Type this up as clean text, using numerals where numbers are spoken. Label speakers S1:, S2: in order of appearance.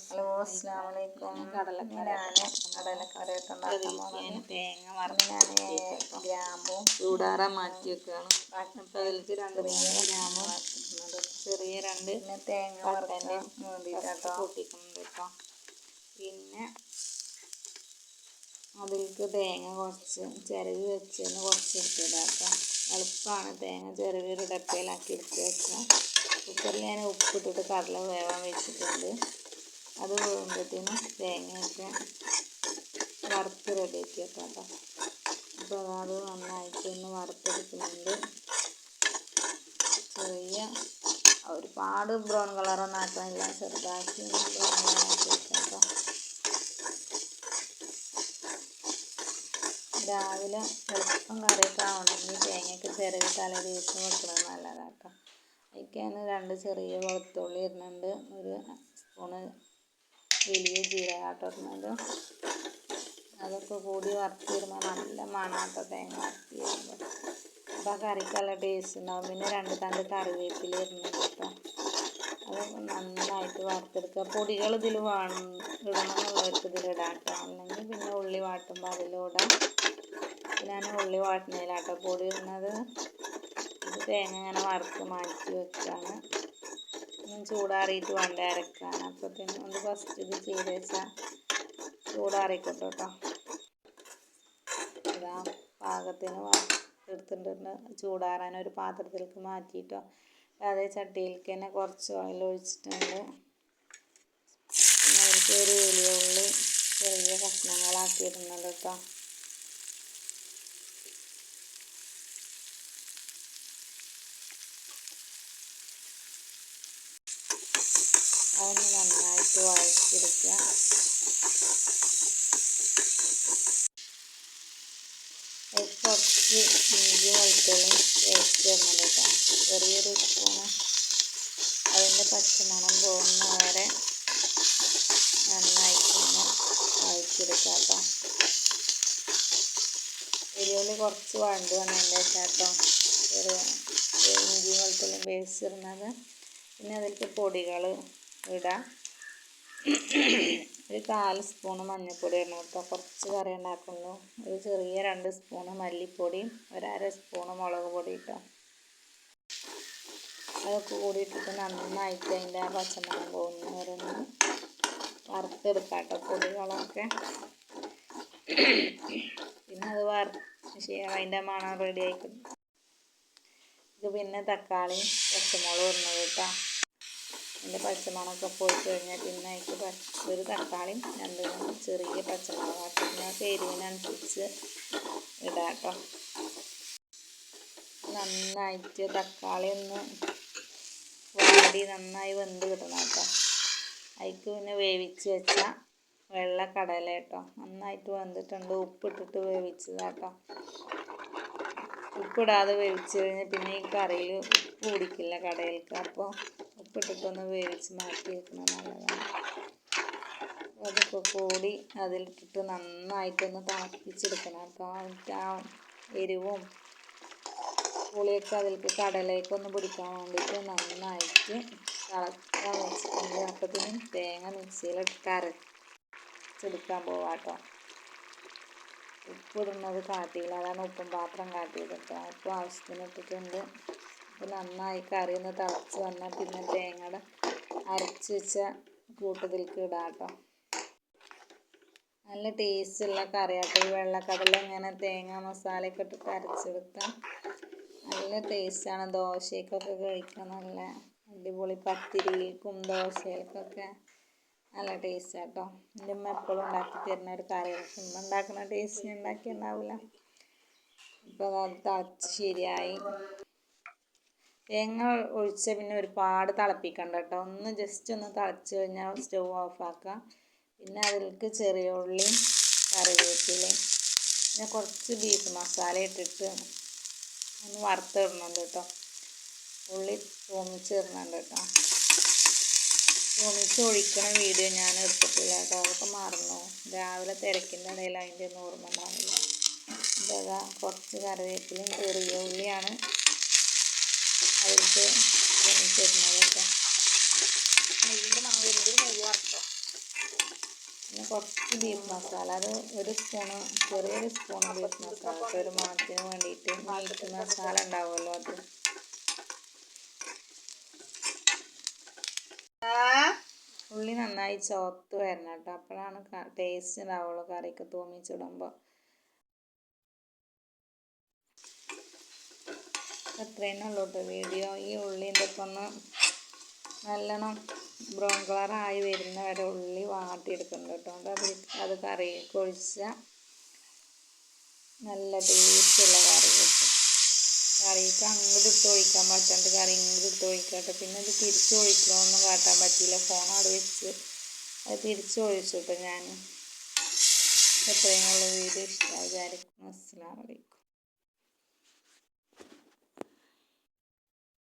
S1: Hello അസ്സലാമലൈക്കും. കടലക്കറിയായിട്ട് ഉണ്ടാക്കാൻ പോകുന്നത് ഞാൻ ഗ്രാമ്പും
S2: ചൂടാറാൻ മാറ്റി വെക്കുകയാണ്. അപ്പം അതിലേക്ക് 2 ഗ്രാമ്പും ചെറിയ 2
S1: പിന്നെ തേങ്ങ വറുക്കാൻ വേണ്ടിയിട്ടോ
S2: പൊട്ടിക്കുന്നുണ്ട് കേട്ടോ. പിന്നെ അതിലേക്ക് തേങ്ങ കുറച്ച് ചിരവി വെച്ചതിന് കുറച്ച് എടുത്തിടാം കേട്ടോ. എളുപ്പമാണ്. തേങ്ങ ചിരവി ഒരു ഡപ്പയിലാക്കി എടുത്ത് വെച്ചാൽ കുക്കറിൽ ഞാൻ ഉപ്പിട്ടിട്ട് കടല വേവാൻ വെച്ചിട്ടുണ്ട്. അത് വേകുമ്പോഴത്തേനും തേങ്ങയൊക്കെ വറുത്ത് റെഡിയാക്കി വെക്കാം കേട്ടോ. അപ്പോൾ അത് നന്നായിട്ടൊന്ന് വറുത്തെടുക്കുന്നുണ്ട്. ചെറിയ ഒരുപാട് ബ്രൗൺ കളറൊന്നും ആക്കാനില്ല, ചെറുതാക്കി ബ്രൗൺ കളറാക്കി വെക്കാം കേട്ടോ. രാവിലെ എളുപ്പം കറിയൊക്കെ ആവണമെങ്കിൽ തേങ്ങയൊക്കെ ചിരവി തലേ ദിവസം വെക്കുന്നത് നല്ലതാണ് കേട്ടോ. അതിലേക്കാണ് 2 ചെറിയ വെളുത്തുള്ളി ഇടുന്നുണ്ട്, 1 സ്പൂണ് വലിയ ജീരകമാട്ടോ ഇടുന്നത്. അതൊക്കെ കൂടി വറുത്തിടുമ്പോൾ നല്ല മണമാട്ടോ തേങ്ങ വറുത്തി വരുമ്പോൾ. അപ്പോൾ ആ കറിക്ക് നല്ല ടേസ്റ്റ് ഉണ്ടാവും. പിന്നെ 2 തണ്ട് കറിവേപ്പില ഇടുന്നുണ്ട് കേട്ടോ. അത് നന്നായിട്ട് വറുത്തെടുക്കുക. പൊടികൾ ഇതിൽ ഇടണമെന്നുള്ളവർക്ക് ഇതിലിടാം കേട്ടോ. അല്ലെങ്കിൽ പിന്നെ ഉള്ളി വാട്ടുമ്പോൾ അതിലിടാം. ഞാൻ ഉള്ളി വാട്ടുന്നതിലാട്ടോ പൊടി ഇടുന്നത്. ഇത് തേങ്ങ ഇങ്ങനെ വറുത്ത് മാറ്റി വെക്കുകയാണ്. ചൂടാറിയിട്ട് വേണ്ട അരക്കാൻ. അപ്പോഴത്തേനും ഒന്ന് ഫസ്റ്റ് ഇത് ചെയ്ത് വെച്ചാൽ ചൂടാറിക്കോട്ടെ കേട്ടോ. ഇതാ പാകത്തിന് എടുത്തിട്ടുണ്ട്. ചൂടാറാൻ ഒരു പാത്രത്തിലേക്ക് മാറ്റിയിട്ടോ. അതേ ചട്ടിയിലേക്ക് തന്നെ കുറച്ച് ഓയിൽ ഒഴിച്ചിട്ടുണ്ട്. പിന്നെ അതിലേക്ക് ഒരു വലിയ ഉള്ളി ചെറിയ കഷ്ണങ്ങളാക്കി ഇടുന്നുണ്ട് കേട്ടോ. അതൊന്ന് നന്നായിട്ട് വഴറ്റിയെടുക്കുക. കുറച്ച് ഇഞ്ചി വെളുത്തുള്ളി പേസ്റ്റ് ഇടുന്നുണ്ട് കേട്ടോ. ചെറിയൊരു സ്പൂണ്. അതിൻ്റെ പച്ചമണം പോകുന്ന വരെ നന്നായിട്ടൊന്ന് വഴറ്റിയെടുക്കുക കേട്ടോ. വെല്ലുള്ളി കുറച്ച് വഴണ്ട് വന്നതിൻ്റെ കേട്ടോ ചെറിയ ഇഞ്ചി വെളുത്തുള്ളി പേസ്റ്റ് ഇടുന്നത്. പിന്നെ അതിലേക്ക് പൊടികൾ ഇടാം. ഒരു 1/4 സ്പൂണ് മഞ്ഞൾപ്പൊടി ഇടണം കേട്ടോ. കുറച്ച് കറി ഉണ്ടാക്കുന്നു. ഒരു ചെറിയ 2 സ്പൂണ് മല്ലിപ്പൊടിയും 1/2 സ്പൂണ് മുളക് പൊടി കേട്ടോ. അതൊക്കെ കൂടിയിട്ടിട്ട് നന്നായിട്ട് അതിൻ്റെ ആ പച്ചമണം പോകുന്നവരൊന്ന് വറുത്തെടുക്കാം കേട്ടോ പൊടികളൊക്കെ. പിന്നെ അത് അതിൻ്റെ മണം റെഡി ആയിക്കും. ഇത് പിന്നെ തക്കാളി പച്ചമുളക് ഇടുന്നത് കേട്ടോ. അതിൻ്റെ പച്ചമുളകൊക്കെ പോയി കഴിഞ്ഞാൽ പിന്നെ അതിലേക്ക് ഒരു തക്കാളിയും 2 ചെറിയ പച്ചമുളകാക്കി പിന്നെ എരിവിനനുസരിച്ച് ഇടാം കേട്ടോ. നന്നായിട്ട് തക്കാളി ഒന്ന് വാടി നന്നായി വെന്ത് കിട്ടണം കേട്ടോ. അതിലേക്ക് പിന്നെ വേവിച്ച് വെച്ച വെള്ളക്കടല കേട്ടോ നന്നായിട്ട് വെന്തിട്ടുണ്ട്. ഉപ്പിട്ടിട്ട് വേവിച്ചതാട്ടോ. ഉപ്പിടാതെ വേവിച്ച് കഴിഞ്ഞാൽ പിന്നെ ഈ കറിയിൽ ഉപ്പ് പിടിക്കില്ല കടയിലേക്ക്. അപ്പോൾ ഉപ്പിട്ടിട്ടൊന്ന് വേവിച്ച് മാറ്റി വെക്കുന്നത് നല്ലതാണ്. അതൊക്കെ കൂടി അതിലിട്ടിട്ട് നന്നായിട്ടൊന്ന് തിളപ്പിച്ചെടുക്കണം കേട്ടോ. ആ എരിവും പുളിയൊക്കെ അതിലേക്ക് കടലേക്കൊന്ന് പിടിക്കാൻ വേണ്ടിയിട്ട് നന്നായിട്ട് തിളക്കാൻ വെച്ചിട്ടുണ്ട്. അപ്പോഴത്തേനും തേങ്ങ മിക്സിയിലിട്ട് അരച്ചെടുക്കാൻ പോവാം കേട്ടോ. ഉപ്പിടുന്നത് കാട്ടിയില്ല, അതാണ് ഉപ്പും പാത്രം കാട്ടിയത് കേട്ടോ. ഉപ്പ് ആവശ്യത്തിന് ഇട്ടിട്ടുണ്ട്. അപ്പോൾ നന്നായി കറി ഒന്ന് തിളച്ച് വന്നാൽ പിന്നെ തേങ്ങയുടെ അരച്ച് വെച്ച കൂട്ടത്തിലേക്ക് ഇടാം കേട്ടോ. നല്ല ടേസ്റ്റുള്ള കറിയാട്ടോ. ഈ വെള്ളക്കടല ഇങ്ങനെ തേങ്ങ മസാലയൊക്കെ ഇട്ടിട്ട് അരച്ചെടുത്താൽ നല്ല ടേസ്റ്റാണ്. ദോശയ്ക്കൊക്കെ കഴിക്കാൻ നല്ല അടിപൊളി. പത്തിരിക്കും ദോശയ്ക്കൊക്കെ നല്ല ടേസ്റ്റ് കേട്ടോ. എൻ്റെ അമ്മ എപ്പോഴും ഉണ്ടാക്കി തരുന്ന ഒരു കറിയാണ്. ഉമ്മ ഉണ്ടാക്കുന്ന ടേസ്റ്റ് ഉണ്ടാക്കിയിട്ടുണ്ടാവില്ല. ഇപ്പോൾ അത് തിളച്ച് ശരിയായി. തേങ്ങ ഒഴിച്ചാൽ പിന്നെ ഒരുപാട് തിളപ്പിക്കണ്ട കേട്ടോ. ഒന്ന് ജസ്റ്റ് ഒന്ന് തിളച്ച് കഴിഞ്ഞാൽ സ്റ്റൗ ഓഫാക്കുക. പിന്നെ അതിലേക്ക് ചെറിയ ഉള്ളിയും കറിവേപ്പിലയും പിന്നെ കുറച്ച് ബീഫ് മസാല ഇട്ടിട്ട് ഒന്ന് വറുത്തിടുന്നുണ്ട് കേട്ടോ. ഉള്ളി തൂമിച്ചിടുന്നുണ്ട് കേട്ടോ. തൂമിച്ച് ഒഴിക്കണ വീഡിയോ ഞാൻ എടുത്തിട്ടില്ല കേട്ടോ. അതൊക്കെ മറന്നു. രാവിലെ തിരക്കിൻ്റെ ഇടയിൽ അതിൻ്റെ ഒന്നും ഓർമ്മ ഉണ്ടാവില്ല. ഇതാ കുറച്ച് കറിവേപ്പിലയും ചെറിയ ഉള്ളിയാണ് അതിലേക്ക് തൂമിച്ചിടുന്നത് കേട്ടോ. നെയ്യിൻ്റെ മണം വരുമ്പോൾ നെയ്യ് വറുത്തോ. കുറച്ച് ബീഫ് മസാല, അത് ഒരു സ്പൂണ്, ചെറിയൊരു സ്പൂണ് ബീഫ് മസാല, ഒരു മണത്തിന് വേണ്ടിയിട്ട്. മീറ്റ് മസാല ഉണ്ടാവുമല്ലോ അത്. ഉള്ളി നന്നായി ചുവത്ത് വരണം കേട്ടോ, അപ്പോഴാണ് ടേസ്റ്റ് ഉണ്ടാവുള്ളൂ കറിക്ക് തൂമിച്ചിടുമ്പോൾ. അത്രയും ഉള്ളൂ കേട്ടോ വീഡിയോ. ഈ ഉള്ളിൻ്റെ ഒക്കെ ഒന്ന് നല്ലോണം ബ്രൗൺ കളറായി വരുന്ന വരെ ഉള്ളി വാട്ടിയെടുക്കുന്നുണ്ട് കേട്ടോ. അത് കറിക്ക് ഒഴിച്ചാൽ നല്ല ടേസ്റ്റുള്ള കറി കിട്ടും. കറിക്ക് അങ്ങോട്ട് ഇട്ട് ഒഴിക്കാൻ പറ്റാണ്ട് കറി ഇങ്ങോട്ട് ഇട്ട് ഒഴിക്കട്ടെ. പിന്നെ അത് തിരിച്ച് ഒഴിക്കണമെന്നും കാട്ടാൻ പറ്റിയില്ല, ഫോണവിടെ വെച്ച് അത് തിരിച്ച് ഒഴിച്ചു കേട്ടോ ഞാൻ. എത്രയും ഉള്ള വീഡിയോ ഇഷ്ടമായി വിചാരിക്കുന്നു. അസ്സലാമു അലൈക്കും.